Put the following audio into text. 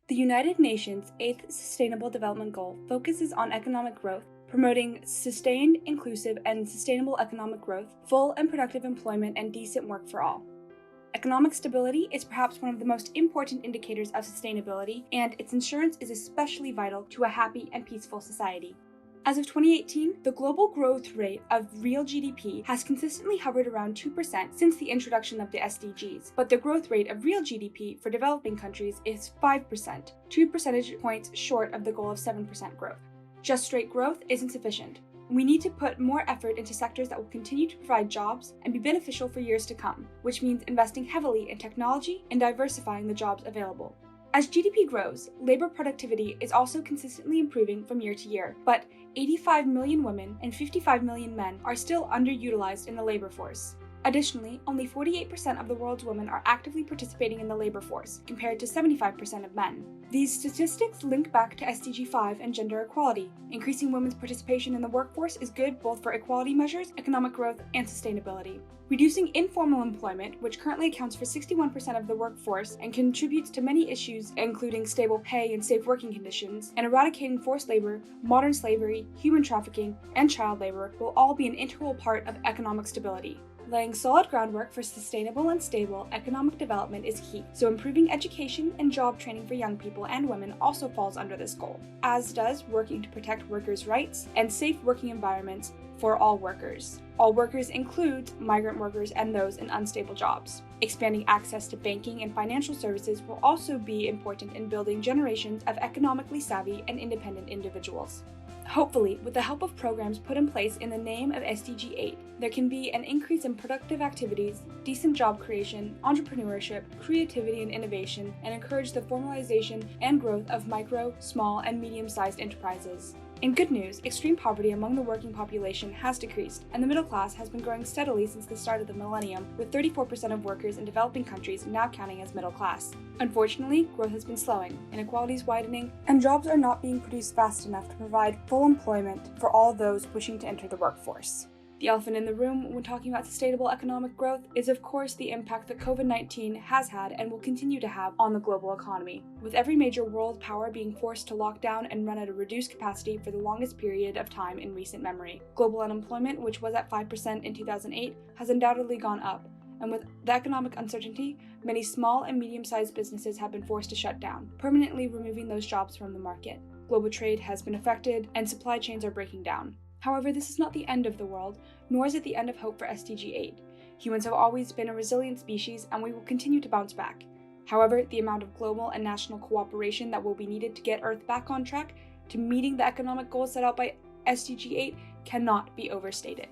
The United Nations' 8th Sustainable Development Goal focuses on economic growth, promoting sustained, inclusive, and sustainable economic growth, full and productive employment, and decent work for all. Economic stability is perhaps one of the most important indicators of sustainability, and its assurance is especially vital to a happy and peaceful society. As of 2018, the global growth rate of real GDP has consistently hovered around 2% since the introduction of the SDGs, but the growth rate of real GDP for developing countries is 5%, 2 percentage points short of the goal of 7% growth. Just straight growth isn't sufficient. We need to put more effort into sectors that will continue to provide jobs and be beneficial for years to come, which means investing heavily in technology and diversifying the jobs available. As GDP grows, labor productivity is also consistently improving from year to year, but 85 million women and 55 million men are still underutilized in the labor force. Additionally, only 48% of the world's women are actively participating in the labor force, compared to 75% of men. These statistics link back to SDG 5 and gender equality. Increasing women's participation in the workforce is good both for equality measures, economic growth, and sustainability. Reducing informal employment, which currently accounts for 61% of the workforce and contributes to many issues including stable pay and safe working conditions, and eradicating forced labor, modern slavery, human trafficking, and child labor will all be an integral part of economic stability. Laying solid groundwork for sustainable and stable economic development is key, so improving education and job training for young people and women also falls under this goal, as does working to protect workers' rights and safe working environments for all workers. All workers includes migrant workers and those in unstable jobs. Expanding access to banking and financial services will also be important in building generations of economically savvy and independent individuals. Hopefully, with the help of programs put in place in the name of SDG 8, there can be an increase in productive activities, decent job creation, entrepreneurship, creativity and innovation, and encourage the formalization and growth of micro, small, and medium-sized enterprises. In good news, extreme poverty among the working population has decreased, and the middle class has been growing steadily since the start of the millennium, with 34% of workers in developing countries now counting as middle class. Unfortunately, growth has been slowing, inequality is widening, and jobs are not being produced fast enough to provide full employment for all those wishing to enter the workforce. The elephant in the room when talking about sustainable economic growth is of course the impact that COVID-19 has had and will continue to have on the global economy. With every major world power being forced to lock down and run at a reduced capacity for the longest period of time in recent memory. Global unemployment, which was at 5% in 2008, has undoubtedly gone up. And with the economic uncertainty, many small and medium-sized businesses have been forced to shut down, permanently removing those jobs from the market. Global trade has been affected and supply chains are breaking down. However, this is not the end of the world, nor is it the end of hope for SDG 8. Humans have always been a resilient species, and we will continue to bounce back. However, the amount of global and national cooperation that will be needed to get Earth back on track to meeting the economic goals set out by SDG 8 cannot be overstated.